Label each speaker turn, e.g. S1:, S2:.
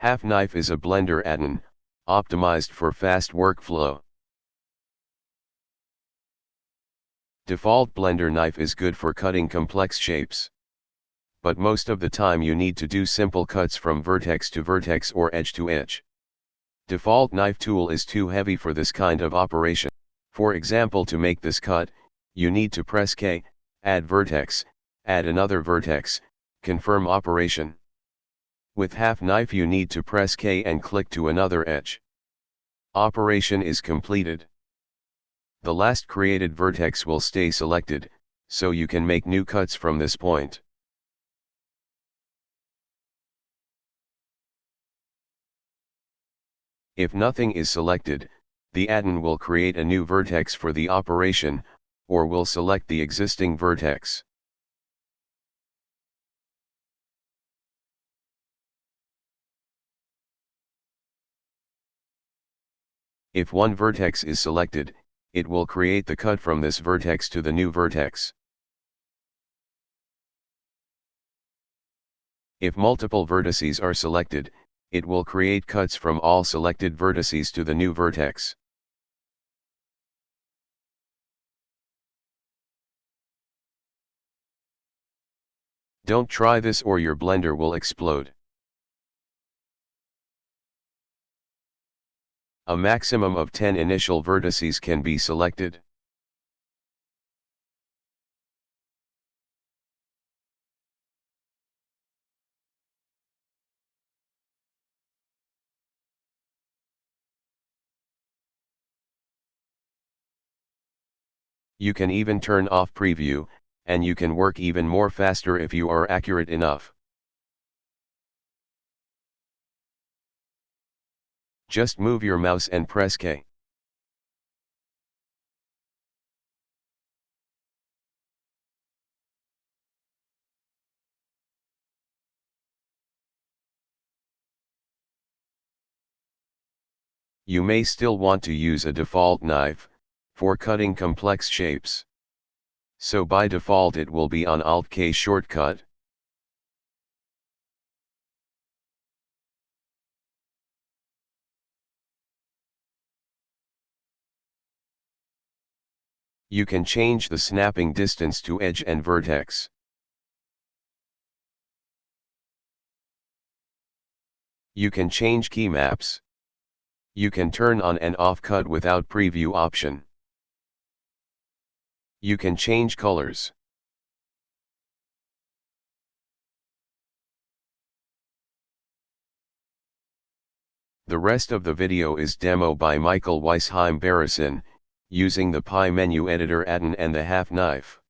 S1: Half knife is a Blender add-on, optimized for fast workflow. Default Blender knife is good for cutting complex shapes. But most of the time you need to do simple cuts from vertex to vertex or edge to edge. Default knife tool is too heavy for this kind of operation. For example, to make this cut, you need to press K, add vertex, add another vertex, confirm operation. With half knife you need to press K and click to another edge. Operation is completed. The last created vertex will stay selected, so you can make new cuts from this point. If nothing is selected, the add-on will create a new vertex for the operation, or will select the existing vertex. If one vertex is selected, it will create the cut from this vertex to the new vertex. If multiple vertices are selected, it will create cuts from all selected vertices to the new vertex. Don't try this or your Blender will explode. A maximum of 10 initial vertices can be selected. You can even turn off preview, and you can work even more faster if you are accurate enough. Just move your mouse and press K. You may still want to use a default knife for cutting complex shapes. So by default it will be on Alt-K shortcut. You can change the snapping distance to edge and vertex. You can change key maps. You can turn on and off cut without preview option. You can change colors. The rest of the video is demo by Michael Weisheim Beresin, using the Pi menu editor add-on and the half knife.